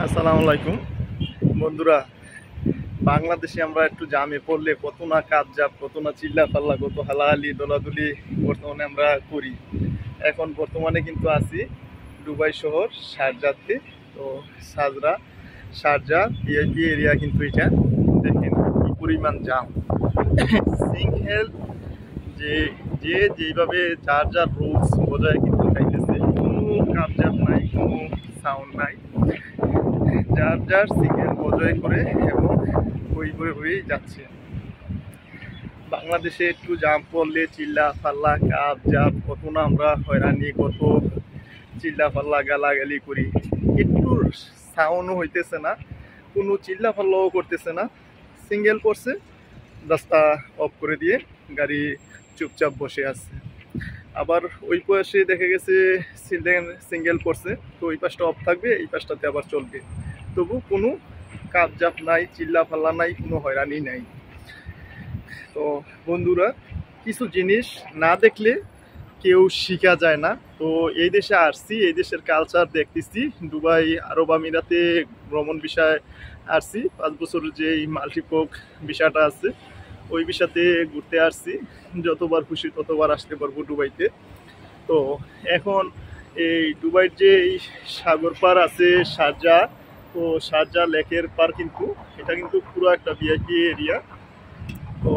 আসসালামু আলাইকুম বন্ধুরা। বাংলাদেশে আমরা একটু জামে পড়লে কত না কাজ কত না চিল্লা পাল্লা, কত হালাহালি দোলাদুলি বর্তমানে আমরা করি। এখন বর্তমানে কিন্তু আছি দুবাই শহর শারজাতে। তো শারজা ভিআইপি এরিয়া, কিন্তু এটা দেখেন কি পরিমাণ জাম। সিঙ্গেল যে যে যেইভাবে যার যার রুলস বজায় কিন্তু খাইতেছে, কোনো কাজ নাই, কোনো সাউন্ড নাই, যার যার সিঙ্গেল বজায় করে এবং হয়েই যাচ্ছে। বাংলাদেশে একটু জাম পড়লে চিল্লা ফাল্লা কত না আমরা হয়রানি, কত চিল্লা ফাল্লা গালাগালি করি। একটু সাউন্ডও হইতেছে না, কোনো চিল্লা ফাল্লাও করতেছে না। সিঙ্গেল পড়ছে, রাস্তা অফ করে দিয়ে গাড়ি চুপচাপ বসে আছে। আবার ওই পাশে দেখা গেছে সিঙ্গেল পড়ছে, তো ওই পাশটা অফ থাকবে, এই পাশটাতে আবার চলবে। তবু কোনো কাজ নাই, চিল্লা ফাল্লা নাই, কোনো হয়রানি নাই। তো বন্ধুরা, কিছু জিনিস না দেখলে কেউ শিখা যায় না। তো এই দেশে আসছি, এই দেশের কালচার দেখতেছি। দুবাই আরব আমিরাতে ভ্রমণ বিষয় আসছি, 5 বছরের যে মাল্টিপক বিষয়টা আছে, ওই বিষয়তে ঘুরতে আসছি। যতবার খুশি ততবার আসতে পারবো দুবাইতে। তো এখন এই দুবাইয়ের যে সাগর পার আছে শারজা, তো শারজা লেকের পার, কিন্তু এটা কিন্তু পুরো একটা ভিআইপি এরিয়া। তো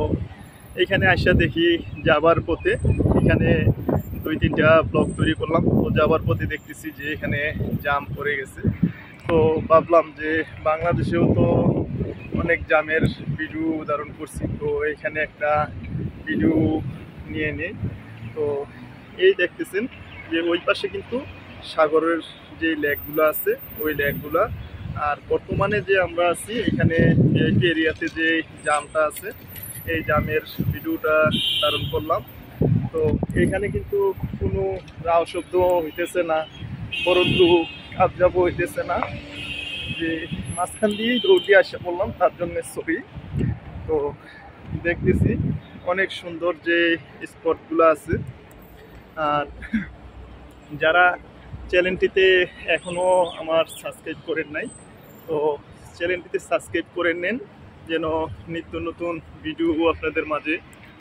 এখানে আসা দেখি যাবার পথে, এখানে 2-3টা ব্লগ তৈরি করলাম। তো যাবার পথে দেখতেছি যে এখানে জাম পড়ে গেছে। তো ভাবলাম যে বাংলাদেশেও তো অনেক জামের ভিডিও ধারণ করছি, তো এখানে একটা ভিডিও নিয়ে নিই। তো এই দেখতেছেন যে ওই পাশে কিন্তু সাগরের যে লেকগুলো আছে, ওই লেকগুলা। আর বর্তমানে যে আমরা আছি এখানে ভিআইপি এরিয়াতে যে জামটা আছে, এই জামের ভিডিওটা ধারণ করলাম। তো এখানে কিন্তু কোনো রাও শব্দ হইতেছে না, বরন্তু কাবজাবও হইতেছে না, যে মাঝখান দিয়েই দৌড় দিয়ে আসা বললাম, তার জন্য ছবি। তো দেখতেছি অনেক সুন্দর যে স্পটগুলো আছে। আর যারা চ্যানেলটিতে এখনও আমার সাবস্ক্রাইব করেন নাই, তো চ্যানেলটিতে সাবস্ক্রাইব করে নেন, যেন নিত্য নতুন ভিডিও আপনাদের মাঝে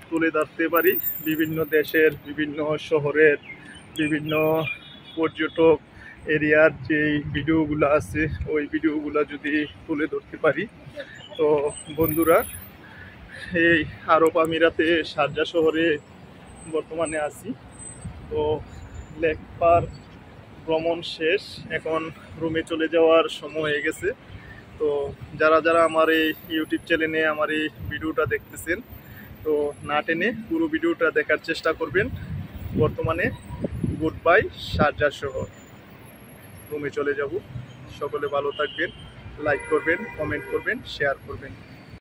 তুলে ধরতে পারি। বিভিন্ন দেশের, বিভিন্ন শহরের, বিভিন্ন পর্যটক এরিয়ার যে ভিডিওগুলো আছে, ওই ভিডিওগুলো যদি তুলে ধরতে পারি। তো বন্ধুরা, এই আরব আমিরাতে শারজা শহরে বর্তমানে আছি। তো লেক পার ভ্রমণ শেষ, এখন রুমে চলে যাওয়ার সময় হয়ে গেছে। তো যারা যারা আমার এই ইউটিউব চ্যানেলে আমার এই ভিডিওটা দেখতেছেন, তো না টেনে পুরো ভিডিওটা দেখার চেষ্টা করবেন। বর্তমানে গুড বাই শারজা শহর, রুমে চলে যাব। সকলে ভালো থাকবেন, লাইক করবেন, কমেন্ট করবেন, শেয়ার করবেন।